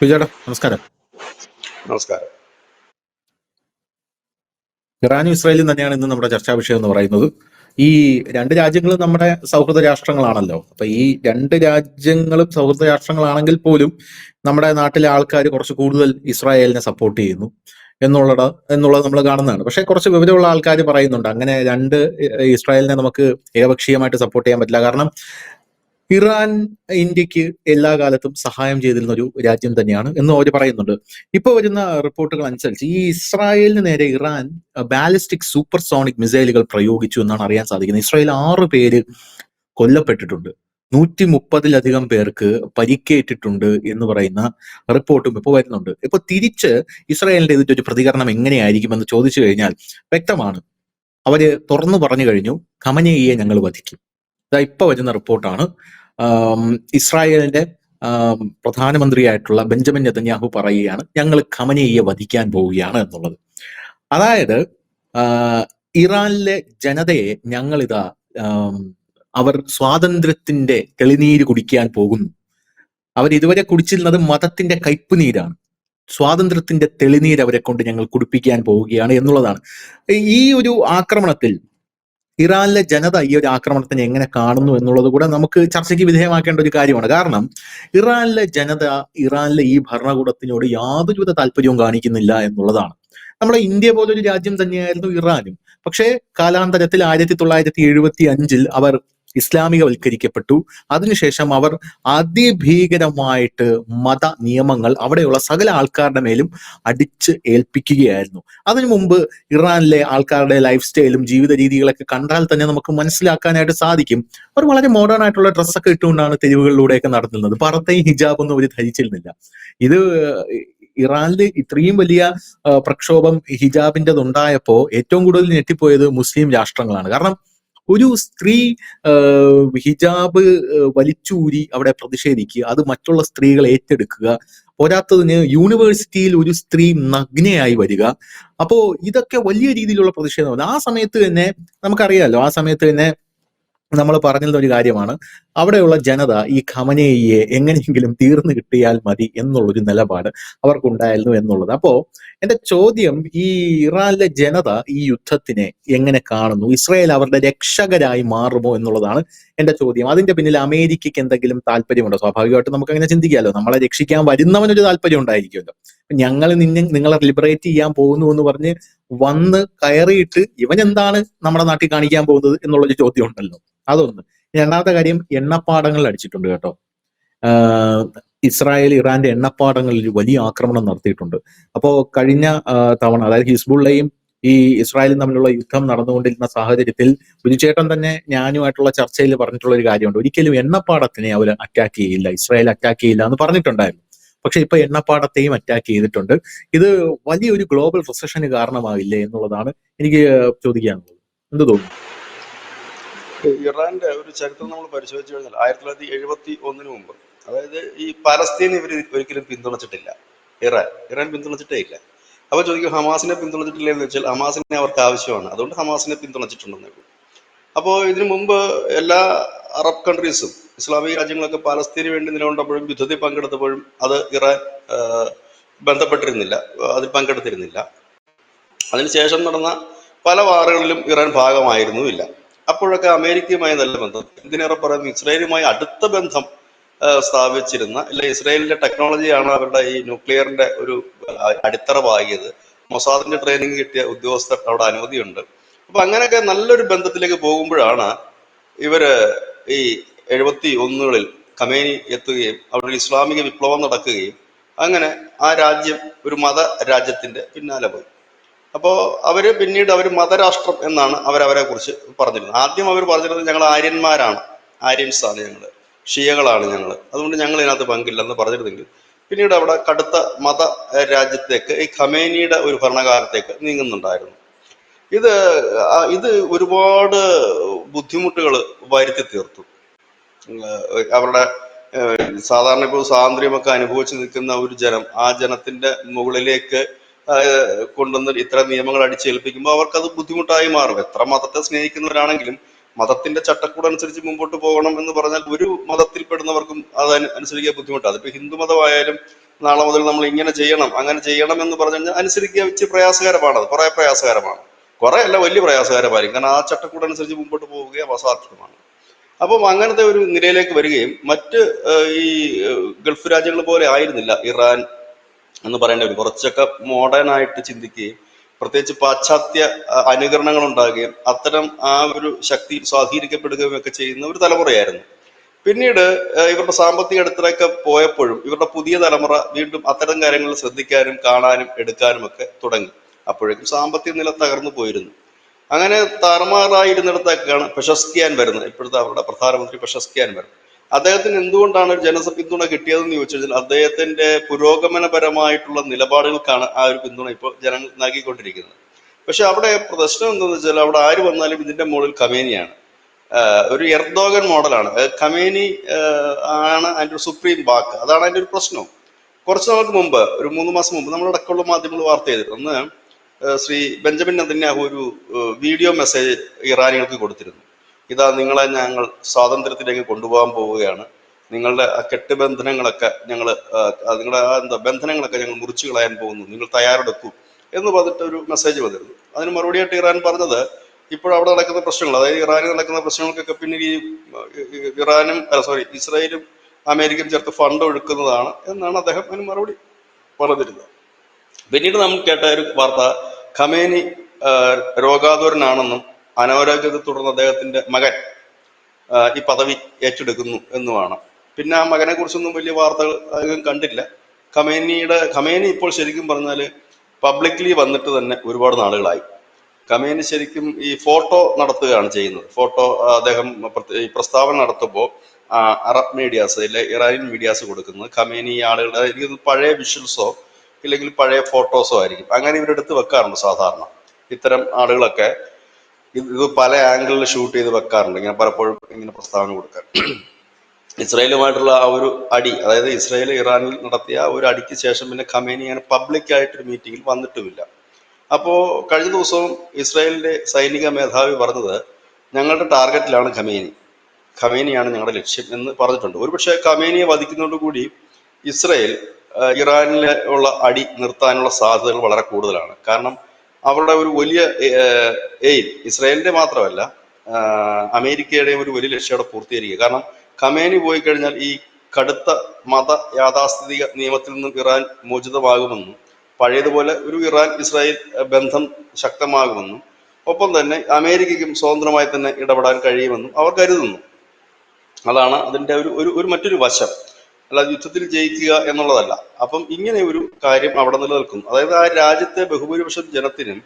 വിജയേട്ടാ നമസ്കാരം. നമസ്കാരം. ഇറാനും ഇസ്രായേലും തന്നെയാണ് ഇന്ന് നമ്മുടെ ചർച്ചാ വിഷയം എന്ന് പറയുന്നത്. ഈ രണ്ട് രാജ്യങ്ങളും നമ്മുടെ സൗഹൃദ രാഷ്ട്രങ്ങളാണല്ലോ. അപ്പൊ ഈ രണ്ട് രാജ്യങ്ങളും സൗഹൃദ രാഷ്ട്രങ്ങളാണെങ്കിൽ പോലും നമ്മുടെ നാട്ടിലെ ആൾക്കാർ കുറച്ച് കൂടുതൽ ഇസ്രായേലിനെ സപ്പോർട്ട് ചെയ്യുന്നു എന്നുള്ളത് നമ്മൾ കാണുന്നതാണ്. പക്ഷെ കുറച്ച് വിവരമുള്ള ആൾക്കാർ പറയുന്നുണ്ട് അങ്ങനെ ഇസ്രായേലിനെ നമുക്ക് ഏകപക്ഷീയമായിട്ട് സപ്പോർട്ട് ചെയ്യാൻ പറ്റില്ല. കാരണം ഇറാൻ ഇന്ത്യക്ക് എല്ലാ കാലത്തും സഹായം ചെയ്തിരുന്ന ഒരു രാജ്യം തന്നെയാണ് എന്ന് അവർ പറയുന്നുണ്ട്. ഇപ്പൊ വരുന്ന റിപ്പോർട്ടുകൾ അനുസരിച്ച് ഈ ഇസ്രായേലിന് നേരെ ഇറാൻ ബാലിസ്റ്റിക് സൂപ്പർസോണിക് മിസൈലുകൾ പ്രയോഗിച്ചു എന്നാണ് അറിയാൻ സാധിക്കുന്നത്. ഇസ്രായേൽ 6 പേര് കൊല്ലപ്പെട്ടിട്ടുണ്ട്, 130-ലധികം പേർക്ക് പരിക്കേറ്റിട്ടുണ്ട് എന്ന് പറയുന്ന റിപ്പോർട്ടും ഇപ്പോൾ വരുന്നുണ്ട്. ഇപ്പൊ തിരിച്ച് ഇസ്രായേലിന്റെ ഇതിന്റെ ഒരു പ്രതികരണം എങ്ങനെയായിരിക്കുമെന്ന് ചോദിച്ചു കഴിഞ്ഞാൽ വ്യക്തമാണ്. അവര് തുറന്നു പറഞ്ഞു കഴിഞ്ഞു, ഖമനേയിയെ ഞങ്ങൾ വധിക്കും. ഇപ്പൊ വരുന്ന റിപ്പോർട്ടാണ്. ഇസ്രായേലിന്റെ പ്രധാനമന്ത്രിയായിട്ടുള്ള ബെഞ്ചമിൻ നെതന്യാഹു പറയുകയാണ്, ഞങ്ങൾ ഖമനേയിയെ വധിക്കാൻ പോവുകയാണ് എന്നുള്ളത്. അതായത് ഇറാനിലെ ജനതയെ ഞങ്ങളിതാ അവർ സ്വാതന്ത്ര്യത്തിന്റെ തെളിനീര് കുടിക്കാൻ പോകുന്നു. അവർ ഇതുവരെ കുടിച്ചിരുന്നത് മതത്തിന്റെ കയ്പുനീരാണ്. സ്വാതന്ത്ര്യത്തിന്റെ തെളിനീര് അവരെ കൊണ്ട് ഞങ്ങൾ കുടിപ്പിക്കാൻ പോവുകയാണ് എന്നുള്ളതാണ്. ഈ ഒരു ആക്രമണത്തിൽ ഇറാനിലെ ജനത ഈ ഒരു ആക്രമണത്തിനെ എങ്ങനെ കാണുന്നു എന്നുള്ളത് കൂടെ നമുക്ക് ചർച്ചയ്ക്ക് വിധേയമാക്കേണ്ട ഒരു കാര്യമാണ്. കാരണം ഇറാനിലെ ജനത ഇറാനിലെ ഈ ഭരണകൂടത്തിനോട് യാതൊരുവിധ താല്പര്യവും കാണിക്കുന്നില്ല എന്നുള്ളതാണ്. നമ്മുടെ ഇന്ത്യ പോലൊരു രാജ്യം തന്നെയായിരുന്നു ഇറാനും. പക്ഷേ കാലാന്തരത്തിൽ 1975 അവർ ഇസ്ലാമികവൽക്കരിക്കപ്പെട്ടു. അതിനുശേഷം അവർ അതിഭീകരമായിട്ട് മത നിയമങ്ങൾ അവിടെയുള്ള സകല ആൾക്കാരുടെ മേലും അടിച്ച് ഏൽപ്പിക്കുകയായിരുന്നു. അതിനു മുമ്പ് ഇറാനിലെ ആൾക്കാരുടെ ലൈഫ് സ്റ്റൈലും ജീവിത രീതികളൊക്കെ കണ്ടാൽ തന്നെ നമുക്ക് മനസ്സിലാക്കാനായിട്ട് സാധിക്കും. അവർ വളരെ മോഡേൺ ആയിട്ടുള്ള ഡ്രസ്സൊക്കെ ഇട്ടുകൊണ്ടാണ് തെരുവുകളിലൂടെയൊക്കെ നടത്തുന്നത്. പർദ്ദയും ഹിജാബൊന്നും അവർ ധരിച്ചിരുന്നില്ല. ഇത് ഇറാനിൽ ഇത്രയും വലിയ പ്രക്ഷോഭം ഹിജാബിൻ്റെതുണ്ടായപ്പോ ഏറ്റവും കൂടുതൽ ഞെട്ടിപ്പോയത് മുസ്ലിം രാഷ്ട്രങ്ങളാണ്. കാരണം ഒരു സ്ത്രീ ഹിജാബ് വലിച്ചൂരി അവിടെ പ്രതിഷേധിക്കുക, അത് മറ്റുള്ള സ്ത്രീകൾ ഏറ്റെടുക്കുക, പോരാത്തതിന് യൂണിവേഴ്സിറ്റിയിൽ ഒരു സ്ത്രീ നഗ്നയായി വരിക. അപ്പോ ഇതൊക്കെ വലിയ രീതിയിലുള്ള പ്രതിഷേധമാണ്. ആ സമയത്ത് തന്നെ നമുക്കറിയാലോ, നമ്മൾ പറഞ്ഞിരുന്ന ഒരു കാര്യമാണ്, അവിടെയുള്ള ജനത ഈ ഖമനേയിയെ എങ്ങനെയെങ്കിലും തീർന്നു കിട്ടിയാൽ മതി എന്നുള്ളൊരു നിലപാട് അവർക്കുണ്ടായിരുന്നു എന്നുള്ളത്. അപ്പോ എന്റെ ചോദ്യം, ഈ ഇറാനിലെ ജനത ഈ യുദ്ധത്തിനെ എങ്ങനെ കാണുന്നു? ഇസ്രായേൽ അവരുടെ രക്ഷകരായി മാറുമോ എന്നുള്ളതാണ് എന്റെ ചോദ്യം. അതിന്റെ പിന്നിൽ അമേരിക്കയ്ക്ക് എന്തെങ്കിലും താല്പര്യമുണ്ടോ? സ്വാഭാവികമായിട്ടും നമുക്ക് അങ്ങനെ ചിന്തിക്കാമല്ലോ, നമ്മളെ രക്ഷിക്കാൻ വരുന്നവനൊരു താല്പര്യം ഉണ്ടായിരിക്കുമല്ലോ. നിങ്ങളെ ലിബറേറ്റ് ചെയ്യാൻ പോകുന്നു എന്ന് പറഞ്ഞ് വന്ന് കയറിയിട്ട് ഇവൻ എന്താണ് നമ്മുടെ നാട്ടിൽ കാണിക്കാൻ പോകുന്നത് എന്നുള്ളൊരു ചോദ്യം ഉണ്ടല്ലോ. അതൊന്ന്. രണ്ടാമത്തെ കാര്യം, എണ്ണപ്പാടങ്ങൾ അടിച്ചിട്ടുണ്ട് കേട്ടോ. ഇസ്രായേൽ ഇറാന്റെ എണ്ണപ്പാടങ്ങളിൽ വലിയ ആക്രമണം നടത്തിയിട്ടുണ്ട്. അപ്പോ കഴിഞ്ഞ തവണ, അതായത് ഹിസ്ബുള്ളയും ഈ ഇസ്രായേലും തമ്മിലുള്ള യുദ്ധം നടന്നുകൊണ്ടിരുന്ന സാഹചര്യത്തിൽ ബിജുചേട്ടൻ തന്നെ ഞാനുമായിട്ടുള്ള ചർച്ചയിൽ പറഞ്ഞിട്ടുള്ള ഒരു കാര്യമുണ്ട്, ഒരിക്കലും എണ്ണപ്പാടത്തിനെ അവർ അറ്റാക്ക് ചെയ്യില്ല, ഇസ്രായേൽ അറ്റാക്ക് ചെയ്യില്ല എന്ന് പറഞ്ഞിട്ടുണ്ടായിരുന്നു. പക്ഷെ ഇപ്പൊ എണ്ണപ്പാടത്തെയും അറ്റാക്ക് ചെയ്തിട്ടുണ്ട്. ഇത് വലിയൊരു ഗ്ലോബൽ റിസഷന് കാരണമാവില്ലേ എന്നുള്ളതാണ് എനിക്ക് ചോദിക്കാനുള്ളത്. എന്ത് തോന്നുന്നു? ഇറാന്റെ ഒരു ചരിത്രം നമ്മൾ പരിശോധിച്ചു കഴിഞ്ഞാൽ 1971 മുമ്പ്, അതായത് ഈ പാലസ്തീൻ ഇവർ ഒരിക്കലും പിന്തുണച്ചിട്ടില്ല. ഇറാൻ പിന്തുണച്ചിട്ടേ ഇല്ല. അപ്പൊ ചോദിക്കും, ഹമാസിനെ പിന്തുണച്ചിട്ടില്ല എന്ന് വെച്ചാൽ ഹമാസിനെ അവർക്ക് ആവശ്യമാണ്, അതുകൊണ്ട് ഹമാസിനെ പിന്തുണച്ചിട്ടുണ്ടെന്നേ ഉള്ളൂ. അപ്പോൾ ഇതിനു മുമ്പ് എല്ലാ അറബ് കൺട്രീസും ഇസ്ലാമിക രാജ്യങ്ങളൊക്കെ പാലസ്തീന് വേണ്ടി നിലകൊണ്ടപ്പോഴും യുദ്ധത്തിൽ പങ്കെടുത്തപ്പോഴും അത് ഇറാൻ ബന്ധപ്പെട്ടിരുന്നില്ല, അതിൽ പങ്കെടുത്തിരുന്നില്ല. അതിനുശേഷം നടന്ന പല വാറുകളിലും ഇറാൻ ഭാഗമായിരുന്നുമില്ല. അപ്പോഴൊക്കെ അമേരിക്കയുമായി നല്ല ബന്ധം, എന്തിനേറെ പറയുന്നു ഇസ്രായേലുമായി അടുത്ത ബന്ധം സ്ഥാപിച്ചിരുന്ന, അല്ലെ ഇസ്രായേലിന്റെ ടെക്നോളജിയാണ് അവരുടെ ഈ ന്യൂക്ലിയറിന്റെ ഒരു അടിത്തറ പാകിയത്. മൊസാദിന്റെ ട്രെയിനിങ് കിട്ടിയ ഉദ്യോഗസ്ഥർ അവിടെ അനുമതിയുണ്ട്. അപ്പൊ അങ്ങനെയൊക്കെ നല്ലൊരു ബന്ധത്തിലേക്ക് പോകുമ്പോഴാണ് ഇവര് ഈ 71-കളിൽ ഖമേനി എത്തുകയും അവിടെ ഇസ്ലാമിക വിപ്ലവം നടക്കുകയും അങ്ങനെ ആ രാജ്യം ഒരു മത രാജ്യത്തിന്റെ പിന്നാലെ പോയി. അപ്പോൾ പിന്നീട് അവർ മതരാഷ്ട്രം എന്നാണ് അവരെ കുറിച്ച് പറഞ്ഞിരുന്നത്. ആദ്യം അവർ പറഞ്ഞിരുന്നത് ഞങ്ങൾ ആര്യന്മാരാണ്, ആര്യൻസ് ആണ് ഞങ്ങൾ, ഷിയകളാണ് ഞങ്ങൾ, അതുകൊണ്ട് ഞങ്ങൾ ഇതിനകത്ത് പങ്കില്ലെന്ന് പറഞ്ഞിരുന്നെങ്കിൽ പിന്നീട് അവിടെ കടുത്ത മത രാജ്യത്തേക്ക് ഈ ഖമേനിയുടെ ഒരു ഭരണകാലത്തേക്ക് നീങ്ങുന്നുണ്ടായിരുന്നു. ഇത് ഒരുപാട് ബുദ്ധിമുട്ടുകൾ വരുത്തി തീർത്തു. അവരുടെ സാധാരണ ഇപ്പോൾ സ്വാതന്ത്ര്യമൊക്കെ അനുഭവിച്ച് നിൽക്കുന്ന ഒരു ജനം, ആ ജനത്തിന്റെ മുകളിലേക്ക് കൊണ്ടുവന്ന് ഇത്തരം നിയമങ്ങൾ അടിച്ചേൽപ്പിക്കുമ്പോൾ അവർക്കത് ബുദ്ധിമുട്ടായി മാറും. എത്ര മതത്തെ സ്നേഹിക്കുന്നവരാണെങ്കിലും മതത്തിന്റെ ചട്ടക്കൂടനുസരിച്ച് മുമ്പോട്ട് പോകണം എന്ന് പറഞ്ഞാൽ ഒരു മതത്തിൽപ്പെടുന്നവർക്കും അത് അനുസരിക്കാൻ ബുദ്ധിമുട്ടാണ്. അതിപ്പോ ഹിന്ദു മതമായാലും നാളെ മുതൽ നമ്മൾ ഇങ്ങനെ ചെയ്യണം അങ്ങനെ ചെയ്യണം എന്ന് പറഞ്ഞു കഴിഞ്ഞാൽ അനുസരിക്കുക വെച്ച് പ്രയാസകരമാണ്. അത് കുറെ പ്രയാസകരമാണ്, കുറെ അല്ല വലിയ പ്രയാസകരമായിരിക്കും. കാരണം ആ ചട്ടക്കൂടനുസരിച്ച് മുമ്പോട്ട് പോവുകയും അസാധ്യമാണ്. അപ്പം അങ്ങനത്തെ ഒരു നിലയിലേക്ക് വരികയും മറ്റ് ഈ ഗൾഫ് രാജ്യങ്ങൾ പോലെ ആയിരുന്നില്ല ഇറാൻ എന്ന് പറയേണ്ട ഒരു കുറച്ചൊക്കെ മോഡേൺ ആയിട്ട് ചിന്തിക്കുകയും പ്രത്യേകിച്ച് പാശ്ചാത്യ അനുകരണങ്ങൾ ഉണ്ടാകുകയും അത്തരം ആ ഒരു ശക്തി സ്വാധീനിക്കപ്പെടുകയും ഒക്കെ ചെയ്യുന്ന ഒരു തലമുറയായിരുന്നു. പിന്നീട് ഇവരുടെ സാമ്പത്തിക അടുത്തിലൊക്കെ പോയപ്പോഴും ഇവരുടെ പുതിയ തലമുറ വീണ്ടും അത്തരം കാര്യങ്ങൾ ശ്രദ്ധിക്കാനും കാണാനും എടുക്കാനും ഒക്കെ തുടങ്ങി. അപ്പോഴേക്കും സാമ്പത്തിക നില തകർന്നു പോയിരുന്നു. അങ്ങനെ താറുമാറായിരുന്നിടത്തൊക്കെയാണ് പെഷസ്കിയാൻ വരുന്നത്. ഇപ്പോഴത്തെ അവരുടെ പ്രധാനമന്ത്രി പെഷസ്കിയാൻ വരുന്നത്. അദ്ദേഹത്തിന് എന്തുകൊണ്ടാണ് ഒരു ജനപിന്തുണ കിട്ടിയതെന്ന് ചോദിച്ചു കഴിഞ്ഞാൽ അദ്ദേഹത്തിന്റെ പുരോഗമനപരമായിട്ടുള്ള നിലപാടുകൾക്കാണ് ആ ഒരു പിന്തുണ ഇപ്പോൾ ജനങ്ങൾ നൽകിക്കൊണ്ടിരിക്കുന്നത്. പക്ഷെ അവിടെ പ്രശ്നം എന്താണെന്ന് വെച്ചാൽ അവിടെ ആര് വന്നാലും ഇതിന്റെ മുകളിൽ ഖമേനിയാണ്. ഒരു എർദോഗൻ മോഡലാണ് ഖമേനി, ആണ് അതിൻ്റെ ഒരു സുപ്രീം വാക്ക്. അതാണ് അതിൻ്റെ ഒരു പ്രശ്നം. കുറച്ച് നാൾക്ക് മുമ്പ്, ഒരു 3 മാസം മുമ്പ് നമ്മളടക്കമുള്ള മാധ്യമങ്ങൾ വാർത്ത ചെയ്തിരുന്നു. അന്ന് ശ്രീ ബെഞ്ചമിൻ നെതന്യാഹു ഒരു വീഡിയോ മെസ്സേജ് ഇറാനികൾക്ക് കൊടുത്തിരുന്നു. ഇതാ, നിങ്ങളെ ഞങ്ങൾ സ്വാതന്ത്ര്യത്തിലേക്ക് കൊണ്ടുപോകാൻ പോവുകയാണ്, നിങ്ങളുടെ ആ കെട്ടുബന്ധനങ്ങളൊക്കെ ഞങ്ങൾ നിങ്ങളുടെ ആ ബന്ധനങ്ങളൊക്കെ ഞങ്ങൾ മുറിച്ചു കളയാൻ പോകുന്നു, നിങ്ങൾ തയ്യാറെടുക്കൂ എന്ന് പറഞ്ഞിട്ട് ഒരു മെസ്സേജ് വന്നിരുന്നു. അതിന് മറുപടിയായിട്ട് ഇറാൻ പറഞ്ഞത് ഇപ്പോൾ അവിടെ നടക്കുന്ന പ്രശ്നങ്ങൾ, അതായത് ഇറാനിൽ നടക്കുന്ന പ്രശ്നങ്ങൾക്കൊക്കെ പിന്നിൽ ഇസ്രായേലും അമേരിക്കയും ചേർത്ത് ഫണ്ട് ഒഴുക്കുന്നതാണ് എന്നാണ് അദ്ദേഹം അതിന് മറുപടി പറഞ്ഞിരുന്നത്. പിന്നീട് നമ്മൾ കേട്ട ഒരു വാർത്ത, ഖമേനി രോഗാതുരനാണെന്നും അനാരോഗ്യത്തെ തുടർന്ന് അദ്ദേഹത്തിന്റെ മകൻ ഈ പദവി ഏറ്റെടുക്കുന്നു എന്നുമാണ്. പിന്നെ ആ മകനെ കുറിച്ചൊന്നും വലിയ വാർത്തകൾ അധികം കണ്ടില്ല. ഖമേനി ഇപ്പോൾ ശരിക്കും പറഞ്ഞാൽ പബ്ലിക്ലി വന്നിട്ട് തന്നെ ഒരുപാട് നാളുകളായി. ഖമേനി ശരിക്കും ഈ ഫോട്ടോ നടത്തുകയാണ് ചെയ്യുന്നത്. ഫോട്ടോ അദ്ദേഹം ഈ പ്രസ്താവന നടത്തുമ്പോൾ അറബ് മീഡിയാസ്, അല്ലെ ഇറാനിയൻ മീഡിയാസ് കൊടുക്കുന്നത് ഖമേനി ആളുകളുടെ, എനിക്ക് പഴയ വിഷ്വൽസോ ഇല്ലെങ്കിൽ പഴയ ഫോട്ടോസോ ആയിരിക്കും. അങ്ങനെ ഇവരെടുത്ത് വെക്കാറുണ്ട് സാധാരണ. ഇത്തരം ആളുകളൊക്കെ ഇത് പല ആംഗിളിൽ ഷൂട്ട് ചെയ്ത് വെക്കാറുണ്ട്, ഇങ്ങനെ പലപ്പോഴും ഇങ്ങനെ പ്രസ്താവന കൊടുക്കാൻ. ഇസ്രായേലുമായിട്ടുള്ള ആ ഒരു അടി, അതായത് ഇസ്രായേൽ ഇറാനിൽ നടത്തിയ ഒരു അടിക്ക് ശേഷം പിന്നെ ഖമേനി അങ്ങനെ പബ്ലിക്കായിട്ടൊരു മീറ്റിങ്ങിൽ വന്നിട്ടുമില്ല. അപ്പോൾ കഴിഞ്ഞ ദിവസവും ഇസ്രായേലിന്റെ സൈനിക മേധാവി പറഞ്ഞത്, ഞങ്ങളുടെ ടാർഗറ്റിലാണ് ഖമേനിയാണ് ഞങ്ങളുടെ ലക്ഷ്യം എന്ന് പറഞ്ഞിട്ടുണ്ട്. ഒരുപക്ഷെ ഖമേനിയെ വധിക്കുന്നതോടുകൂടി ഇസ്രായേൽ ഇറാനിലെ ഉള്ള അടി നിർത്താനുള്ള സാധ്യതകൾ വളരെ കൂടുതലാണ്. കാരണം അവരുടെ ഒരു വലിയ എയിം, ഇസ്രായേലിന്റെ മാത്രമല്ല അമേരിക്കയുടെയും ഒരു വലിയ ലക്ഷ്യം അവിടെ പൂർത്തീകരിക്കുക. കാരണം ഖമേനി പോയി കഴിഞ്ഞാൽ ഈ കടുത്ത മത യാഥാസ്ഥിതിക നിയമത്തിൽ നിന്നും ഇറാൻ മോചിതമാകുമെന്നും പഴയതുപോലെ ഒരു ഇറാൻ ഇസ്രായേൽ ബന്ധം ശക്തമാകുമെന്നും ഒപ്പം തന്നെ അമേരിക്കയ്ക്കും സ്വതന്ത്രമായി തന്നെ ഇടപെടാൻ കഴിയുമെന്നും അവർ കരുതുന്നു. അതാണ് അതിൻ്റെ ഒരു മറ്റൊരു വശം. അല്ലാതെ യുദ്ധത്തിൽ ജയിക്കുക എന്നുള്ളതല്ല. അപ്പം ഇങ്ങനെ ഒരു കാര്യം അവിടെ നിലനിൽക്കുന്നു. അതായത് ആ രാജ്യത്തെ ബഹുഭൂരിപക്ഷം ജനത്തിനും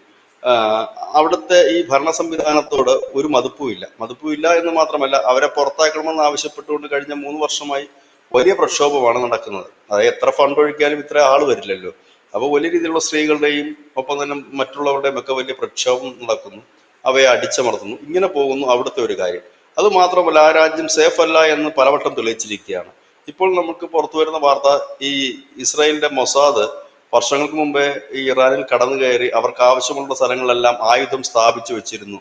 അവിടുത്തെ ഈ ഭരണ സംവിധാനത്തോട് ഒരു മതിപ്പുമില്ല എന്ന് മാത്രമല്ല, അവരെ പുറത്താക്കണമെന്ന് ആവശ്യപ്പെട്ടുകൊണ്ട് കഴിഞ്ഞ 3 വർഷമായി വലിയ പ്രക്ഷോഭമാണ് നടക്കുന്നത്. അതായത് എത്ര ഫണ്ട് ഒഴിക്കാനും ഇത്ര ആൾ വരില്ലല്ലോ. അപ്പോൾ വലിയ രീതിയിലുള്ള സ്ത്രീകളുടെയും ഒപ്പം തന്നെ മറ്റുള്ളവരുടെയും ഒക്കെ വലിയ പ്രക്ഷോഭം നടക്കുന്നു, അവയെ അടിച്ചമർത്തുന്നു. ഇങ്ങനെ പോകുന്നു അവിടുത്തെ ഒരു കാര്യം. അത് മാത്രമല്ല, ആ രാജ്യം സേഫ് അല്ല എന്ന് പലവട്ടം തെളിയിച്ചിരിക്കുകയാണ്. ഇപ്പോൾ നമുക്ക് പുറത്തു വരുന്ന വാർത്ത, ഈ ഇസ്രായേലിന്റെ മൊസാദ് വർഷങ്ങൾക്ക് മുമ്പേ ഈ ഇറാനിൽ കടന്നു കയറി അവർക്ക് ആവശ്യമുള്ള സ്ഥലങ്ങളിലെല്ലാം ആയുധം സ്ഥാപിച്ചു വെച്ചിരുന്നു,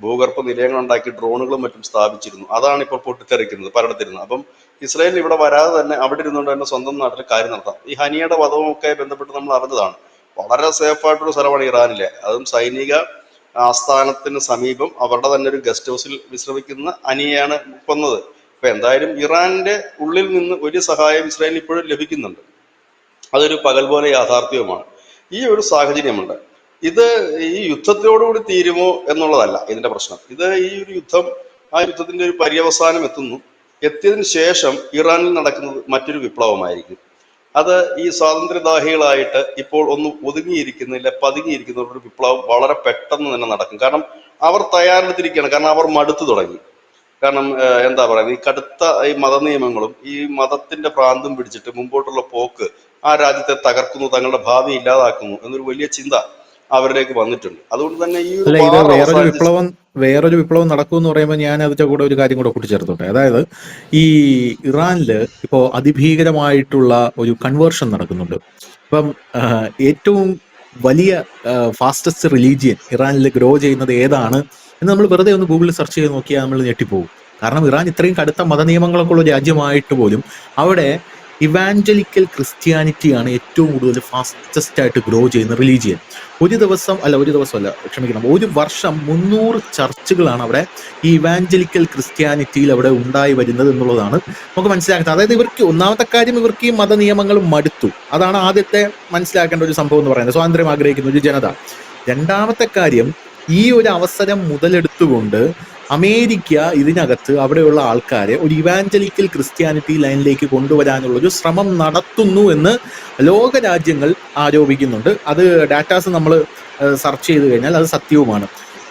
ഭൂഗർഭ നിലയങ്ങൾ ഉണ്ടാക്കി ഡ്രോണുകളും മറ്റും സ്ഥാപിച്ചിരുന്നു. അതാണ് ഇപ്പോൾ പൊട്ടിത്തെറിക്കുന്നത്, പലയിടത്തിരുന്നു. അപ്പം ഇസ്രായേൽ ഇവിടെ വരാതെ തന്നെ അവിടെ ഇരുന്നുകൊണ്ട് തന്നെ സ്വന്തം നാട്ടിൽ കാര്യം നടത്താം. ഈ ഹനിയുടെ വധവും ഒക്കെ ബന്ധപ്പെട്ട് നമ്മൾ അറിഞ്ഞതാണ്. വളരെ സേഫ് ആയിട്ടൊരു സ്ഥലമാണ് ഇറാനിലെ, അതും സൈനിക ആസ്ഥാനത്തിന് സമീപം അവരുടെ തന്നെ ഒരു ഗസ്റ്റ് ഹൗസിൽ വിശ്രമിക്കുന്ന അനിയെയാണ് കൊന്നത്. അപ്പൊ എന്തായാലും ഇറാന്റെ ഉള്ളിൽ നിന്ന് ഒരു സഹായം ഇസ്രായേലിന് ഇപ്പോഴും ലഭിക്കുന്നുണ്ട്. അതൊരു പകൽ പോലെ യാഥാർത്ഥ്യവുമാണ്. ഈ ഒരു സാഹചര്യമുണ്ട്. ഇത് ഈ യുദ്ധത്തോടുകൂടി തീരുമോ എന്നുള്ളതല്ല ഇതിന്റെ പ്രശ്നം. ഇത് ഈ ഒരു യുദ്ധം, ആ യുദ്ധത്തിന്റെ ഒരു പര്യവസാനം എത്തിയതിനു ശേഷം ഇറാനിൽ നടക്കുന്നത് മറ്റൊരു വിപ്ലവമായിരിക്കും. അത് ഈ സ്വാതന്ത്ര്യദാഹികളായിട്ട് ഇപ്പോൾ ഒന്ന് ഒതുങ്ങിയിരിക്കുന്നില്ല, പതുങ്ങിയിരിക്കുന്ന ഒരു വിപ്ലവം വളരെ പെട്ടെന്ന് തന്നെ നടക്കും. കാരണം അവർ തയ്യാറെടുത്തിരിക്കുകയാണ്. കാരണം അവർ മടുത്തു തുടങ്ങി. കാരണം എന്താ പറയുക, ഈ കടുത്ത ഈ മതനിയമങ്ങളും ഈ മതത്തിന്റെ ഭ്രാന്തും പിടിച്ചിട്ട് മുമ്പോട്ടുള്ള പോക്ക് ആ രാജ്യത്തെ തകർക്കുന്നു, തങ്ങളുടെ ഭാവി ഇല്ലാതാക്കുന്നു എന്നൊരു വലിയ ചിന്ത അവരിലേക്ക് വന്നിട്ടുണ്ട്. അതുകൊണ്ട് തന്നെ ഈ അല്ല, ഇത് വേറൊരു വിപ്ലവം നടക്കുമെന്ന് പറയുമ്പോൾ ഞാൻ അതിന്റെ കൂടെ ഒരു കാര്യം കൂടെ കൂട്ടിച്ചേർത്തോട്ടെ. അതായത് ഈ ഇറാനില് ഇപ്പോൾ അതിഭീകരമായിട്ടുള്ള ഒരു കൺവേർഷൻ നടക്കുന്നുണ്ട്. ഇപ്പം ഏറ്റവും വലിയ ഫാസ്റ്റസ്റ്റ് റിലീജിയൻ ഇറാനിൽ ഗ്രോ ചെയ്യുന്നത് ഏതാണ് എന്ന് നമ്മൾ വെറുതെ ഒന്ന് ഗൂഗിളിൽ സെർച്ച് ചെയ്ത് നോക്കിയാൽ നമ്മൾ ഞെട്ടിപ്പോകും. കാരണം ഇറാൻ ഇത്രയും കടുത്ത മതനിയമങ്ങളൊക്കെ ഉള്ള രാജ്യമായിട്ട് പോലും അവിടെ ഇവാഞ്ചലിക്കൽ ക്രിസ്ത്യാനിറ്റിയാണ് ഏറ്റവും കൂടുതൽ ഫാസ്റ്റസ്റ്റ് ആയിട്ട് ഗ്രോ ചെയ്യുന്ന റിലീജിയൻ. ഒരു വർഷം 300 ചർച്ചുകളാണ് അവിടെ ഈ ഇവാഞ്ചലിക്കൽ ക്രിസ്ത്യാനിറ്റിയിൽ അവിടെ ഉണ്ടായി വരുന്നത് എന്നുള്ളതാണ് നമുക്ക് മനസ്സിലാക്കുന്നത്. അതായത് ഇവർക്ക് ഒന്നാമത്തെ കാര്യം, ഇവർക്ക് ഈ മത നിയമങ്ങൾ മടുത്തു. അതാണ് ആദ്യത്തെ മനസ്സിലാക്കേണ്ട ഒരു സംഭവം എന്ന് പറയുന്നത്, സ്വാതന്ത്ര്യം ആഗ്രഹിക്കുന്ന ഒരു ജനത. രണ്ടാമത്തെ കാര്യം, ഈ ഒരു അവസരം മുതലെടുത്തുകൊണ്ട് അമേരിക്ക ഇതിനകത്ത് അവിടെയുള്ള ആൾക്കാരെ ഒരു ഇവാഞ്ചലിക്കൽ ക്രിസ്ത്യാനിറ്റി ലൈനിലേക്ക് കൊണ്ടുവരാനുള്ള ഒരു ശ്രമം നടത്തുന്നു എന്ന് ലോക രാജ്യങ്ങൾ ആരോപിക്കുന്നുണ്ട്. അത് ഡാറ്റാസ് നമ്മൾ സെർച്ച് ചെയ്ത് കഴിഞ്ഞാൽ അത് സത്യവുമാണ്.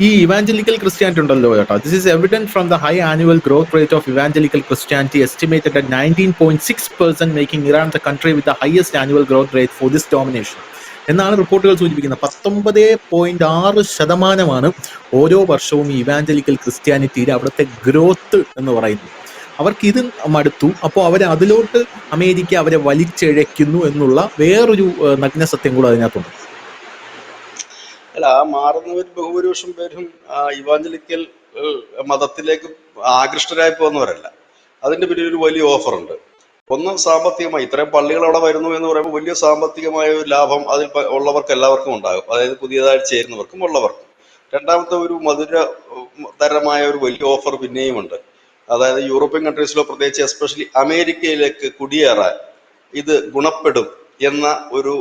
ഈ ഇവാഞ്ചലിക്കൽ ക്രിസ്ത്യാനിറ്റി ഉണ്ടല്ലോ കേട്ടോ, this is evident from the high annual growth rate of evangelical Christianity estimated at 19.6%, making Iran the country with the highest annual growth rate for this domination എന്നാണ് റിപ്പോർട്ടുകൾ സൂചിപ്പിക്കുന്നത്. 19.6% ഓരോ വർഷവും ഈ ഇവാഞ്ചലിക്കൽ ക്രിസ്ത്യാനിറ്റിയുടെ അവിടുത്തെ ഗ്രോത്ത് എന്ന് പറയുന്നത്. അവർക്ക് ഇത് മടുത്തു. അപ്പോൾ അതിലോട്ട് അമേരിക്ക അവരെ വലിച്ചിഴയ്ക്കുന്നു എന്നുള്ള വേറൊരു നഗ്ന സത്യം കൂടെ അതിനകത്തുണ്ട്. അല്ല, ആ മാറുന്നവർ ബഹുഭൂരിപക്ഷം പേരും ഇവാഞ്ചലിക്കൽ മതത്തിലേക്ക് ആകൃഷ്ടരായി പോകുന്നവരല്ല. അതിന്റെ പിന്നിൽ ഒരു വലിയ ഓഫറുണ്ട്. ഒന്ന്, സാമ്പത്തികമായി ഇത്രയും പള്ളികൾ അവിടെ വരുന്നു എന്ന് പറയുമ്പോൾ വലിയ സാമ്പത്തികമായ ഒരു ലാഭം അതിൽ ഉള്ളവർക്ക് എല്ലാവർക്കും ഉണ്ടാകും, അതായത് പുതിയതായി ചേരുന്നവർക്കും ഉള്ളവർക്കും. രണ്ടാമത്തെ ഒരു തരമായ ഒരു വലിയ ഓഫർ പിന്നെയുമുണ്ട്. അതായത് യൂറോപ്യൻ കൺട്രീസിലോ പ്രത്യേകിച്ച് എസ്പെഷ്യലി അമേരിക്കയിലേക്ക് കുടിയേറാൻ ഇത് ഗുണപ്പെടും എന്ന ഒരു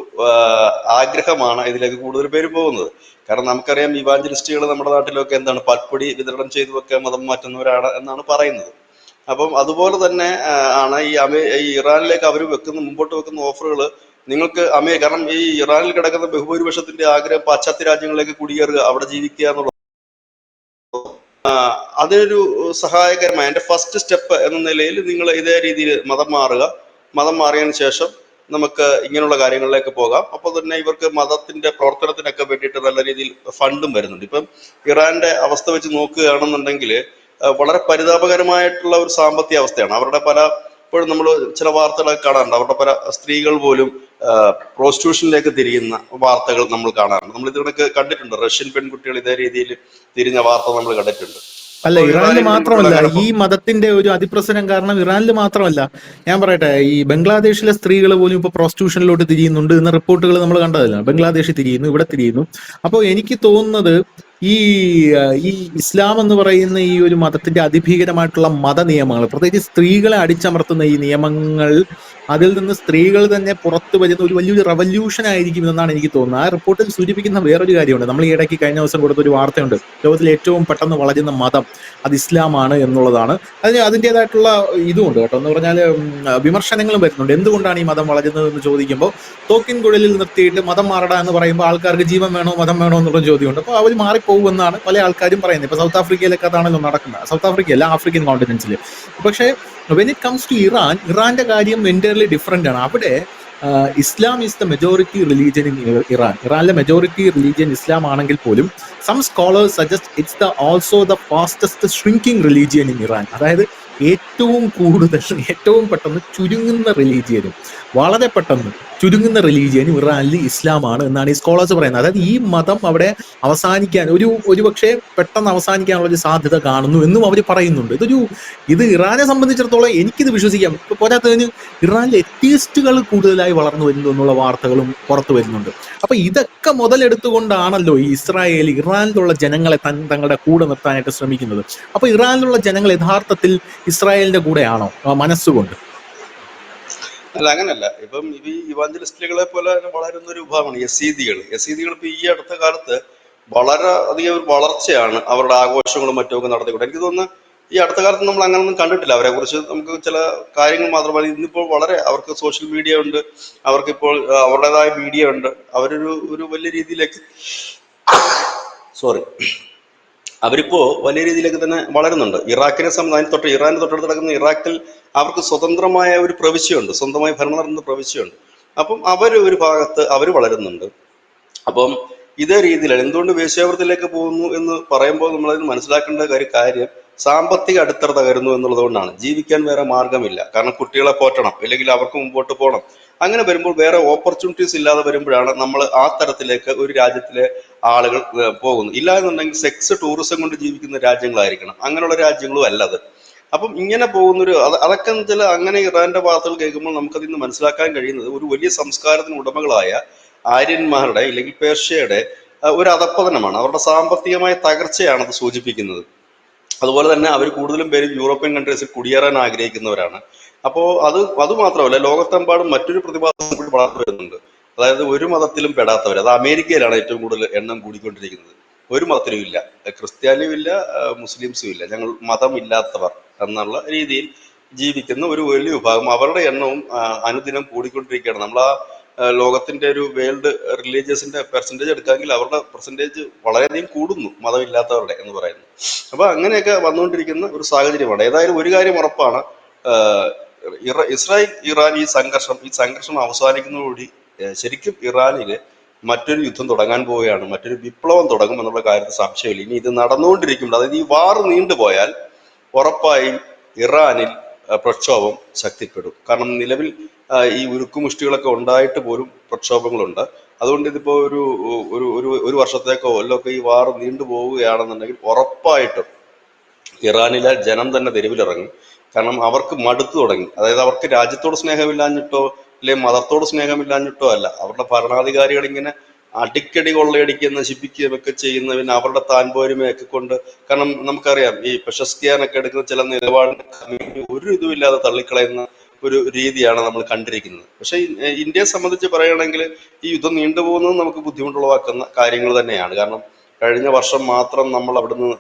ആഗ്രഹമാണ് ഇതിലേക്ക് കൂടുതൽ പേര് പോകുന്നത്. കാരണം നമുക്കറിയാം, ഇവാഞ്ചലിസ്റ്റുകൾ നമ്മുടെ നാട്ടിലൊക്കെ എന്താണ് പൽപ്പൊടി വിതരണം ചെയ്തുമൊക്കെ മതം മാറ്റുന്നവരാണ് എന്നാണ് പറയുന്നത്. അപ്പം അതുപോലെ തന്നെ ആണ് ഈ ഇറാനിലേക്ക് അവർ മുമ്പോട്ട് വെക്കുന്ന ഓഫറുകൾ. നിങ്ങൾക്ക് കാരണം ഈ ഇറാനിൽ കിടക്കുന്ന ബഹുഭൂരിപക്ഷത്തിന്റെ ആഗ്രഹം പാശ്ചാത്യ രാജ്യങ്ങളിലേക്ക് കുടിയേറുക, അവിടെ ജീവിക്കുക എന്നുള്ളത് അതിനൊരു സഹായകരമായ എൻ്റെ ഫസ്റ്റ് സ്റ്റെപ്പ് എന്ന നിലയിൽ നിങ്ങൾ ഇതേ രീതിയിൽ മതം മാറിയതിനു ശേഷം നമുക്ക് ഇങ്ങനെയുള്ള കാര്യങ്ങളിലേക്ക് പോകാം. അപ്പോൾ തന്നെ ഇവർക്ക് മതത്തിന്റെ പ്രവർത്തനത്തിനൊക്കെ വേണ്ടിയിട്ട് നല്ല രീതിയിൽ ഫണ്ടും വരുന്നുണ്ട്. ഇപ്പം ഇറാന്റെ അവസ്ഥ വെച്ച് നോക്കുകയാണെന്നുണ്ടെങ്കിൽ വളരെ പരിതാപകരമായിട്ടുള്ള ഒരു സാമ്പത്തിക അവസ്ഥയാണ്. അവരുടെ ഇപ്പോഴും നമ്മൾ ചില വാർത്തകളൊക്കെ കാണാറുണ്ട്. അവരുടെ പല സ്ത്രീകൾ പോലും പ്രോസ്റ്റിറ്റ്യൂഷനിലേക്ക് തിരിയുന്ന വാർത്തകൾ നമ്മൾ കാണാറുണ്ട്. നമ്മൾ ഇതിനൊക്കെ കണ്ടിട്ടുണ്ട്. റഷ്യൻ പെൺകുട്ടികൾ ഇതേ രീതിയിൽ തിരിഞ്ഞ വാർത്ത നമ്മൾ കണ്ടിട്ടുണ്ട്. അല്ല, ഇറാനിൽ മാത്രമല്ല, ഈ മതത്തിന്റെ ഒരു അതിപ്രസരം കാരണം ഇറാനിൽ മാത്രമല്ല, ഞാൻ പറയട്ടെ, ഈ ബംഗ്ലാദേശിലെ സ്ത്രീകൾ പോലും ഇപ്പൊ പ്രോസ്റ്റിറ്റ്യൂഷനിലോട്ട് തിരിയുന്നുണ്ട് എന്ന റിപ്പോർട്ടുകൾ നമ്മൾ കണ്ടതല്ല. ബംഗ്ലാദേശിൽ തിരിയുന്നു, ഇവിടെ തിരിയുന്നു. അപ്പോൾ എനിക്ക് തോന്നുന്നത് ഈ ഇസ്ലാം എന്ന് പറയുന്ന ഈ ഒരു മതത്തിന്റെ അതിഭീകരമായിട്ടുള്ള മത നിയമങ്ങൾ, പ്രത്യേകിച്ച് സ്ത്രീകളെ അടിച്ചമർത്തുന്ന ഈ നിയമങ്ങൾ, അതിൽ നിന്ന് സ്ത്രീകൾ തന്നെ പുറത്തു വരുന്ന ഒരു വലിയൊരു റവല്യൂഷൻ ആയിരിക്കും എന്നാണ് എനിക്ക് തോന്നുന്നത്. ആ റിപ്പോർട്ടിൽ സൂചിപ്പിക്കുന്ന വേറൊരു കാര്യമുണ്ട്. നമ്മൾ ഈ ഇടയ്ക്ക് കഴിഞ്ഞ ദിവസം കൊടുത്തൊരു വാർത്തയുണ്ട്. ലോകത്തിലെ ഏറ്റവും പെട്ടെന്ന് വളരുന്ന മതം അത് ഇസ്ലാമാണ് എന്നുള്ളതാണ്. അതിൻ്റെതായിട്ടുള്ള ഇതുമുണ്ട് കേട്ടോ. എന്ന് പറഞ്ഞാൽ വിമർശനങ്ങളും വരുന്നുണ്ട്. എന്തുകൊണ്ടാണ് ഈ മതം വളരുന്നത് എന്ന് ചോദിക്കുമ്പോൾ തോക്കിൻ കുഴലിൽ നിർത്തിയിട്ട് മതം മാറടാ എന്ന് പറയുമ്പോൾ ആൾക്കാർക്ക് ജീവൻ വേണോ മതം വേണോ എന്നുള്ള ചോദ്യമുണ്ട്. അപ്പോൾ അവർ മാറിപ്പോകുമെന്നാണ് പല ആൾക്കാരും പറയുന്നത്. ഇപ്പൊ സൗത്ത് ആഫ്രിക്കയിലൊക്കെ അതാണല്ലോ നടക്കുന്നത്. സൗത്ത് ആഫ്രിക്ക അല്ല, ആഫ്രിക്കൻ കോണ്ടിനെന്റ്സിൽ. പക്ഷേ വെൻ ഇറ്റ് കംസ് ടു ഇറാന്റെ കാര്യം എൻറ്റയർലി ഡിഫറെന്റ് ആണ്. അവിടെ Islam is the majority religion in ഇറാനിലെ മെജോറിറ്റി റിലീജിയൻ ഇസ്ലാം ആണെങ്കിൽ പോലും some scholars suggest it's also the fastest shrinking religion in Iran. അതായത് ഏറ്റവും പെട്ടെന്ന് ചുരുങ്ങുന്ന റിലീജിയനും വളരെ പെട്ടെന്ന് ചുരുങ്ങുന്ന റിലീജിയനും ഇറാനിൽ ഇസ്ലാമാണ് എന്നാണ് ഈ സ്കോളേഴ്സ് പറയുന്നത്. അതായത് ഈ മതം അവിടെ അവസാനിക്കാൻ ഒരുപക്ഷെ പെട്ടെന്ന് അവസാനിക്കാനുള്ള ഒരു സാധ്യത കാണുന്നു എന്നും അവർ പറയുന്നുണ്ട്. ഇത് ഇറാനെ സംബന്ധിച്ചിടത്തോളം എനിക്കിത് വിശ്വസിക്കാം. ഇപ്പൊ പോരാത്തതിന് ഇറാനിലെ എത്തിയിസ്റ്റുകൾ കൂടുതലായി വളർന്നു വരുന്നു എന്നുള്ള വാർത്തകളും പുറത്തു വരുന്നുണ്ട്. അപ്പൊ ഇതൊക്കെ മുതലെടുത്തുകൊണ്ടാണല്ലോ ഈ ഇസ്രായേൽ ഇറാനിലുള്ള ജനങ്ങളെ തങ്ങളുടെ കൂടെ നിർത്താനായിട്ട് ശ്രമിക്കുന്നത്. അപ്പൊ ഇറാനിലുള്ള ജനങ്ങൾ യഥാർത്ഥത്തിൽ ഇസ്രായേലിന്റെ കൂടെയാണോ മനസ്സുകൊണ്ട്? അല്ല, അങ്ങനല്ല. ഇപ്പം ഈ ഇവാഞ്ചലിസ്റ്റുകളെ പോലെ വളരുന്ന ഒരു വിഭാഗമാണ് യസീദികൾ. ഇപ്പൊ ഈ അടുത്ത കാലത്ത് വളരെ അധികം ഒരു വളർച്ചയാണ് അവരുടെ ആഘോഷങ്ങളും മറ്റുമൊക്കെ നടത്തിക്കൊണ്ട്. എനിക്ക് തോന്നുന്നു ഈ അടുത്ത കാലത്ത് നമ്മൾ അങ്ങനൊന്നും കണ്ടിട്ടില്ല. അവരെ കുറിച്ച് നമുക്ക് ചില കാര്യങ്ങൾ മാത്രമല്ല, ഇന്നിപ്പോൾ വളരെ അവർക്ക് സോഷ്യൽ മീഡിയ ഉണ്ട്, അവർക്കിപ്പോൾ അവരുടേതായ മീഡിയ ഉണ്ട്. അവരൊരു വലിയ രീതിയിലേക്ക് അവരിപ്പോ വലിയ രീതിയിലേക്ക് തന്നെ വളരുന്നുണ്ട്. ഇറാനെ തൊട്ടടുത്ത് കിടക്കുന്ന ഇറാഖിൽ അവർക്ക് സ്വതന്ത്രമായ ഒരു പ്രവിശ്യയുണ്ട്, സ്വന്തമായി ഭരണം നടത്തുന്ന പ്രവിശ്യയുണ്ട്. അപ്പം ഒരു ഭാഗത്ത് അവർ വളരുന്നുണ്ട്. അപ്പം ഇതേ രീതിയിലാണ്. എന്തുകൊണ്ട് വേശ്യാവൃത്തിയിലേക്ക് പോകുന്നു എന്ന് പറയുമ്പോൾ നമ്മളതിന് മനസ്സിലാക്കേണ്ട കാര്യം സാമ്പത്തിക അടിത്തറ തകരുന്നു എന്നുള്ളത് കൊണ്ടാണ്. ജീവിക്കാൻ വേറെ മാർഗമില്ല. കാരണം കുട്ടികളെ പോറ്റണം, അല്ലെങ്കിൽ അവർക്ക് മുമ്പോട്ട് പോകണം. അങ്ങനെ വരുമ്പോൾ വേറെ ഓപ്പർച്യൂണിറ്റീസ് ഇല്ലാതെ വരുമ്പോഴാണ് നമ്മൾ ആ തരത്തിലേക്ക് ഒരു രാജ്യത്തിലെ ആളുകൾ പോകുന്നു. ഇല്ല എന്നുണ്ടെങ്കിൽ സെക്സ് ടൂറിസം കൊണ്ട് ജീവിക്കുന്ന രാജ്യങ്ങളായിരിക്കണം. അങ്ങനെയുള്ള രാജ്യങ്ങളും അല്ലത്. അപ്പം ഇങ്ങനെ പോകുന്നൊരു അതൊക്കെ എന്ന് വെച്ചാൽ അങ്ങനെ ഇറാന്റെ വാർത്തകൾ കേൾക്കുമ്പോൾ നമുക്കതിൽ നിന്ന് മനസ്സിലാക്കാൻ കഴിയുന്നത് ഒരു വലിയ സംസ്കാരത്തിന് ഉടമകളായ ആര്യന്മാരുടെ അല്ലെങ്കിൽ പേർഷ്യയുടെ ഒരു അധപ്പതനമാണ്. അവരുടെ സാമ്പത്തികമായ തകർച്ചയാണ് അത് സൂചിപ്പിക്കുന്നത്. അതുപോലെ തന്നെ അവർ കൂടുതലും പേരും യൂറോപ്യൻ കൺട്രീസിൽ കുടിയേറാൻ ആഗ്രഹിക്കുന്നവരാണ്. അപ്പോൾ അത് മാത്രമല്ല, ലോകത്തെമ്പാടും മറ്റൊരു പ്രതിഭാസം കൂടി വളർന്നു വരുന്നുണ്ട്. അതായത് ഒരു മതത്തിലും പെടാത്തവർ. അത് അമേരിക്കയിലാണ് ഏറ്റവും കൂടുതൽ എണ്ണം കൂടിക്കൊണ്ടിരിക്കുന്നത്. ഒരു മതത്തിലും ഇല്ല, ക്രിസ്ത്യാനിയും ഇല്ല, മുസ്ലിംസും ഇല്ല, ഞങ്ങൾ മതമില്ലാത്തവർ എന്നുള്ള രീതിയിൽ ജീവിക്കുന്ന ഒരു വലിയ വിഭാഗം, അവരുടെ എണ്ണവും അനുദിനം കൂടിക്കൊണ്ടിരിക്കുകയാണ്. നമ്മൾ ലോകത്തിന്റെ ഒരു വേൾഡ് റിലീജിയസിന്റെ പെർസെൻറ്റേജ് എടുക്കാമെങ്കിൽ അവരുടെ പെർസെൻറ്റേജ് വളരെയധികം കൂടുന്നു, മതമില്ലാത്തവരുടെ എന്ന് പറയുന്നു. അപ്പൊ അങ്ങനെയൊക്കെ വന്നുകൊണ്ടിരിക്കുന്ന ഒരു സാഹചര്യമാണ്. ഏതായാലും ഒരു കാര്യം ഉറപ്പാണ്, ഇസ്രായേൽ ഇറാൻ ഈ സംഘർഷം അവസാനിക്കുന്നതോടുകൂടി ശരിക്കും ഇറാനില് മറ്റൊരു യുദ്ധം തുടങ്ങാൻ പോവുകയാണ്, മറ്റൊരു വിപ്ലവം തുടങ്ങും എന്നുള്ള കാര്യത്തിൽ സംശയമില്ല. ഇനി ഇത് നടന്നുകൊണ്ടിരിക്കുമ്പോൾ, അതായത് ഈ വാർ നീണ്ടുപോയാൽ ഉറപ്പായും ഇറാനിൽ പ്രക്ഷോഭം ശക്തിപ്പെടും. കാരണം നിലവിൽ ഈ ഉരുക്കുമുഷ്ടികളൊക്കെ ഉണ്ടായിട്ട് പോലും പ്രക്ഷോഭങ്ങളുണ്ട്. അതുകൊണ്ട് ഇതിപ്പോ ഒരു ഒരു ഒരു ഒരു വർഷത്തേക്കോ അല്ലൊക്കെ ഈ വാർ നീണ്ടു പോവുകയാണെന്നുണ്ടെങ്കിൽ ഉറപ്പായിട്ടും ഇറാനിലെ ജനം തന്നെ തെരുവിലിറങ്ങും. കാരണം അവർക്ക് മടുത്തു തുടങ്ങി. അതായത് അവർക്ക് രാജ്യത്തോട് സ്നേഹമില്ലാഞ്ഞിട്ടോ അല്ലെങ്കിൽ മതത്തോട് സ്നേഹമില്ലാഞ്ഞിട്ടോ അല്ല, അവരുടെ ഭരണാധികാരികൾ ഇങ്ങനെ അടിക്കടി കൊള്ളയടിക്കുകയും നശിപ്പിക്കുകയും ഒക്കെ ചെയ്യുന്നതിന് അവരുടെ താൻപോരിമയൊക്കെ കൊണ്ട്. കാരണം നമുക്കറിയാം, ഈ പെഷസ്കിയാനൊക്കെ എടുക്കുന്ന ചില നിലപാടിന് ഒരു ഇതുമില്ലാതെ തള്ളിക്കളയുന്ന ഒരു രീതിയാണ് നമ്മൾ കണ്ടിരിക്കുന്നത്. പക്ഷെ ഇന്ത്യയെ സംബന്ധിച്ച് പറയുകയാണെങ്കിൽ ഈ യുദ്ധം നീണ്ടുപോകുന്നത് നമുക്ക് ബുദ്ധിമുട്ടുളവാക്കുന്ന കാര്യങ്ങൾ തന്നെയാണ്. കാരണം കഴിഞ്ഞ വർഷം മാത്രം നമ്മൾ അവിടുന്ന്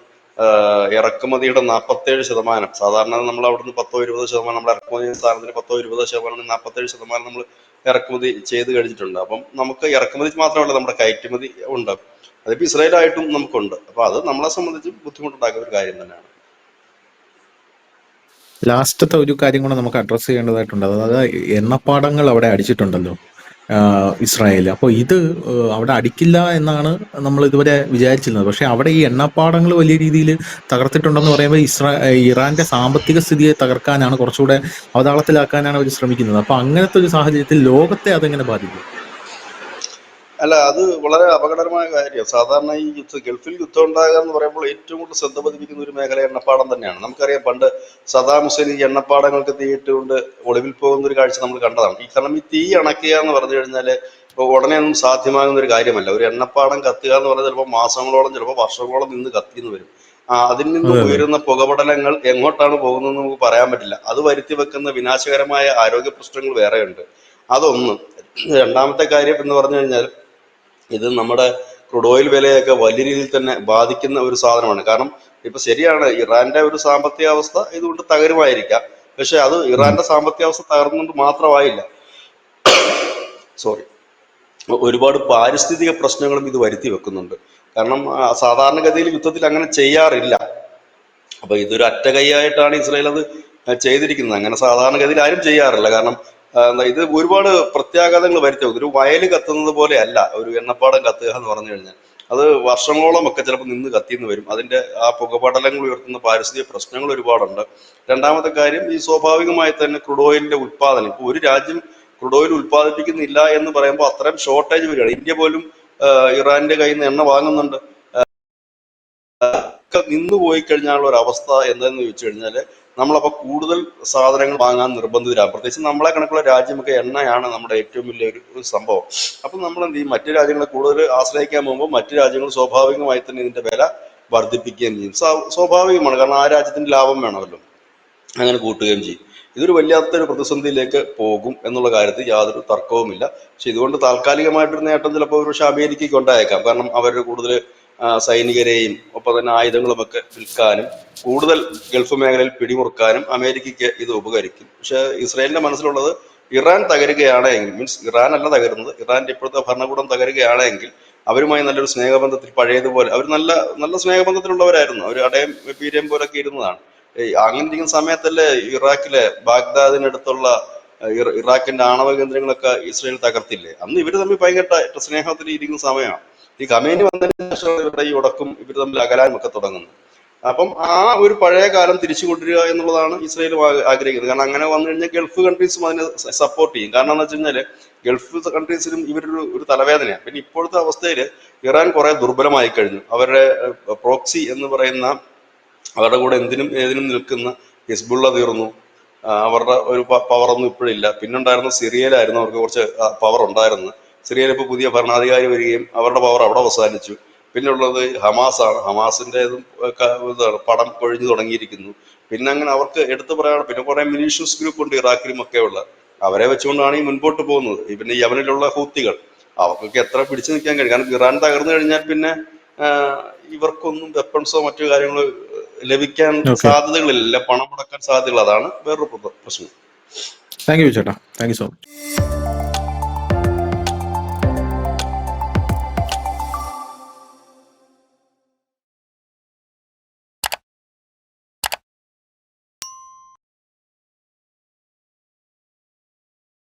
ഇറക്കുമതിയുടെ 47%, സാധാരണ നമ്മൾ അവിടുന്ന് 10-20%, നമ്മുടെ ഇറക്കുമതി സ്ഥാനത്തിന് 10-20%, 47% നമ്മൾ ഇറക്കുമതി ചെയ്ത് കഴിഞ്ഞിട്ടുണ്ട്. അപ്പം നമുക്ക് ഇറക്കുമതി മാത്രമല്ല, നമ്മുടെ കയറ്റുമതി ഉണ്ട്. അതിപ്പോ ഇസ്രായേലായിട്ടും നമുക്കുണ്ട്. അപ്പൊ അത് നമ്മളെ സംബന്ധിച്ച് ബുദ്ധിമുട്ടുണ്ടാക്കുന്ന ഒരു കാര്യം തന്നെയാണ്. ലാസ്റ്റത്തെ ഒരു കാര്യം കൂടെ നമുക്ക് അഡ്രസ്സ് ചെയ്യേണ്ടതായിട്ടുണ്ട്. അതായത് എണ്ണപ്പാടങ്ങൾ അവിടെ അടിച്ചിട്ടുണ്ടല്ലോ ഇസ്രായേൽ. അപ്പോൾ ഇത് അവിടെ അടിക്കില്ല എന്നാണ് നമ്മൾ ഇതുവരെ വിചാരിച്ചിരുന്നത്. പക്ഷെ അവിടെ ഈ എണ്ണപ്പാടങ്ങൾ വലിയ രീതിയിൽ തകർത്തിട്ടുണ്ടെന്ന് പറയുമ്പോൾ ഇറാന്റെ സാമ്പത്തിക സ്ഥിതിയെ തകർക്കാനാണ്, കുറച്ചുകൂടെ അവതാളത്തിലാക്കാനാണ് അവർ ശ്രമിക്കുന്നത്. അപ്പൊ അങ്ങനത്തെ ഒരു സാഹചര്യത്തിൽ ലോകത്തെ അതെങ്ങനെ ബാധിക്കും? അല്ല, അത് വളരെ അപകടകരമായ കാര്യമാണ്. സാധാരണ ഈ ഗൾഫിൽ യുദ്ധം ഉണ്ടാകുക എന്ന് പറയുമ്പോൾ ഏറ്റവും കൂടുതൽ ശ്രദ്ധ പതിപ്പിക്കുന്ന ഒരു മേഖല എണ്ണപ്പാടം തന്നെയാണ്. നമുക്കറിയാം, പണ്ട് സദാം ഹുസൈൻ ഈ എണ്ണപ്പാടങ്ങൾക്ക് തീയിട്ടുകൊണ്ട് ഒളിവിൽ പോകുന്ന ഒരു കാഴ്ച നമ്മൾ കണ്ടതാണ്. കാരണം ഈ തീ അണയ്ക്കുക എന്ന് പറഞ്ഞു കഴിഞ്ഞാൽ ഇപ്പോൾ ഉടനെ ഒന്നും സാധ്യമാകുന്ന ഒരു കാര്യമല്ല. ഒരു എണ്ണപ്പാടം കത്തുക എന്ന് പറഞ്ഞാൽ ചിലപ്പോൾ മാസങ്ങളോളം, ചിലപ്പോൾ വർഷങ്ങളോളം നിന്ന് കത്തിന്ന് വരും. അതിൽ നിന്ന് അതെ അതെ ഉയരുന്ന പുകപടലങ്ങൾ എങ്ങോട്ടാണ് പോകുന്നതെന്ന് നമുക്ക് പറയാൻ പറ്റില്ല. അത് വരുത്തി വെക്കുന്ന വിനാശകരമായ ആരോഗ്യ പ്രശ്നങ്ങൾ വേറെയുണ്ട്. അതൊന്ന്. രണ്ടാമത്തെ കാര്യം എന്ന് പറഞ്ഞു കഴിഞ്ഞാൽ, ഇത് നമ്മുടെ ക്രൂഡ് ഓയിൽ വിലയൊക്കെ വലിയ രീതിയിൽ തന്നെ ബാധിക്കുന്ന ഒരു സാധനമാണ്. കാരണം ഇപ്പൊ ശരിയാണ്, ഇറാന്റെ ഒരു സാമ്പത്തിക അവസ്ഥ ഇതുകൊണ്ട് തകരുമായിരിക്കാം. പക്ഷെ അത് ഉം. ഇറാന്റെ സാമ്പത്തിക അവസ്ഥ തകർന്നുകൊണ്ട് മാത്രമായില്ല, സോറി, ഒരുപാട് പാരിസ്ഥിതിക പ്രശ്നങ്ങളും ഇത് വരുത്തി വെക്കുന്നുണ്ട്. കാരണം സാധാരണഗതിയിൽ യുദ്ധത്തിൽ അങ്ങനെ ചെയ്യാറില്ല. അപ്പൊ ഇതൊരു അറ്റകൈയായിട്ടാണ് ഇസ്രായേൽ അത് ചെയ്തിരിക്കുന്നത്. അങ്ങനെ സാധാരണഗതിയിൽ ആരും ചെയ്യാറില്ല. കാരണം ഇത് ഒരുപാട് പ്രത്യാഘാതങ്ങൾ വരുത്തും. ഒരു വയൽ കത്തുന്നത് പോലെ അല്ല ഒരു എണ്ണപ്പാടം കത്തുക എന്ന് പറഞ്ഞു കഴിഞ്ഞാൽ. അത് വർഷങ്ങളോളം ഒക്കെ ചിലപ്പോൾ നിന്ന് കത്തിന്ന് വരും. അതിന്റെ ആ പുകപടലങ്ങൾ ഉയർത്തുന്ന പാരിസ്ഥിതിക പ്രശ്നങ്ങൾ ഒരുപാടുണ്ട്. രണ്ടാമത്തെ കാര്യം, ഈ സ്വാഭാവികമായി തന്നെ ക്രൂഡ് ഓയിലിന്റെ ഉത്പാദനം, ഇപ്പൊ ഒരു രാജ്യം ക്രൂഡ് ഓയിൽ ഉത്പാദിപ്പിക്കുന്നില്ല എന്ന് പറയുമ്പോൾ അത്രയും ഷോർട്ടേജ് വരികയാണ്. ഇന്ത്യ പോലും ഇറാന്റെ കയ്യിൽ നിന്ന് എണ്ണ വാങ്ങുന്നുണ്ട്. ഒക്കെ നിന്ന് പോയി കഴിഞ്ഞാലുള്ള ഒരു അവസ്ഥ എന്താണെന്ന് ചോദിച്ചു കഴിഞ്ഞാൽ, നമ്മളപ്പോൾ കൂടുതൽ സാധനങ്ങൾ വാങ്ങാൻ നിർബന്ധിതരാകും. പ്രത്യേകിച്ച് നമ്മളെ കണക്കുള്ള രാജ്യമൊക്കെ എണ്ണയാണ് നമ്മുടെ ഏറ്റവും വലിയ ഒരു സംഭവം. അപ്പം നമ്മൾ എന്ത് ചെയ്യും, മറ്റു രാജ്യങ്ങളെ കൂടുതൽ ആശ്രയിക്കാൻ പോകുമ്പോൾ മറ്റു രാജ്യങ്ങൾ സ്വാഭാവികമായി തന്നെ ഇതിന്റെ വില വർദ്ധിപ്പിക്കുകയും ചെയ്യും. സ്വാഭാവികമാണ്, കാരണം ആ രാജ്യത്തിന്റെ ലാഭം വേണമല്ലോ, അങ്ങനെ കൂട്ടുകയും ചെയ്യും. ഇതൊരു വല്ലാത്തൊരു പ്രതിസന്ധിയിലേക്ക് പോകും എന്നുള്ള കാര്യത്തിൽ യാതൊരു തർക്കവുമില്ല. പക്ഷെ ഇതുകൊണ്ട് താൽക്കാലികമായിട്ടൊരു നേട്ടം ചിലപ്പോൾ ഒരുപക്ഷെ അമേരിക്കയ്ക്ക് ഉണ്ടായേക്കാം. കാരണം അവർ കൂടുതൽ സൈനികരെയും ഒപ്പം തന്നെ ആയുധങ്ങളുമൊക്കെ വിൽക്കാനും കൂടുതൽ ഗൾഫ് മേഖലയിൽ പിടിമുറുക്കാനും അമേരിക്കയ്ക്ക് ഇത് ഉപകരിക്കും. പക്ഷെ ഇസ്രായേലിന്റെ മനസ്സിലുള്ളത്, ഇറാൻ തകരുകയാണെങ്കിൽ, മീൻസ് ഇറാൻ അല്ല തകരുന്നത്, ഇറാന്റെ ഇപ്പോഴത്തെ ഭരണകൂടം തകരുകയാണെങ്കിൽ അവരുമായി നല്ലൊരു സ്നേഹബന്ധത്തിൽ, പഴയതുപോലെ അവർ നല്ല നല്ല സ്നേഹബന്ധത്തിലുള്ളവരായിരുന്നു. അവർ അടയം പീര്യം പോലൊക്കെ ഇരുന്നതാണ്. അങ്ങനെ ഇരിക്കുന്ന സമയത്തല്ലേ ഇറാഖിലെ ബാഗ്ദാദിനടുത്തുള്ള ഇറാഖിന്റെ ആണവ കേന്ദ്രങ്ങളൊക്കെ ഇസ്രായേൽ തകർത്തില്ലേ? അന്ന് ഇവർ തമ്മിൽ ഭയങ്കര സ്നേഹത്തിൽ ഇരിക്കുന്ന സമയമാണ്. ഈ ഖമേനി വന്നതിന് ശേഷം ഇവരുടെ ഈ ഉടക്കും ഇവർ തമ്മിൽ അകലാനും ഒക്കെ തുടങ്ങുന്നു. അപ്പം ആ ഒരു പഴയ കാലം തിരിച്ചു കൊണ്ടുവരിക എന്നുള്ളതാണ് ഇസ്രായേൽ ആഗ്രഹിക്കുന്നത്. കാരണം അങ്ങനെ വന്നു കഴിഞ്ഞാൽ ഗൾഫ് കൺട്രീസും അതിനെ സപ്പോർട്ട് ചെയ്യും. കാരണം എന്ന് വെച്ച് കഴിഞ്ഞാൽ ഗൾഫ് കൺട്രീസിനും ഇവരൊരു തലവേദനയാണ്. പിന്നെ ഇപ്പോഴത്തെ അവസ്ഥയിൽ ഇറാൻ കുറെ ദുർബലമായി കഴിഞ്ഞു. അവരുടെ പ്രോക്സി എന്ന് പറയുന്ന, അവരുടെ കൂടെ എന്തിനും ഏതിനും നിൽക്കുന്ന ഹിസ്ബുള്ള തീർന്നു, അവരുടെ ഒരു പവറൊന്നും ഇപ്പോഴില്ല. പിന്നുണ്ടായിരുന്ന സിറിയയിലായിരുന്നു അവർക്ക് കുറച്ച് പവർ ഉണ്ടായിരുന്നു. സിറിയയിൽ ഇപ്പോൾ പുതിയ ഭരണാധികാരി വരികയും അവരുടെ പവർ അവിടെ അവസാനിച്ചു. പിന്നെ ഉള്ളത് ഹമാസാണ്. ഹമാസിൻ്റെതും പടം കൊഴിഞ്ഞു തുടങ്ങിയിരിക്കുന്നു. പിന്നെ അങ്ങനെ അവർക്ക് എടുത്തു പറയാൻ പിന്നെ കുറെ മിലീഷ്യസ് ഗ്രൂപ്പ് ഉണ്ട് ഇറാഖിലും ഒക്കെ ഉള്ള, അവരെ വെച്ചുകൊണ്ടാണ് ഈ മുൻപോട്ട് പോകുന്നത്. പിന്നെ യമനിലുള്ള ഹൂത്തികൾ, അവർക്കൊക്കെ എത്ര പിടിച്ചു നിൽക്കാൻ കഴിയും? കാരണം ഇറാൻ തകർന്നു കഴിഞ്ഞാൽ പിന്നെ ഇവർക്കൊന്നും വെപ്പൺസോ മറ്റു കാര്യങ്ങളോ ലഭിക്കാൻ ഓക്കെ, സാധ്യതകളില്ല, പണം മുടക്കാൻ സാധ്യതകൾ. അതാണ് വേറൊരു പ്രശ്നം. താങ്ക് യു ചേട്ടാ, താങ്ക് യു സോ മച്ച്.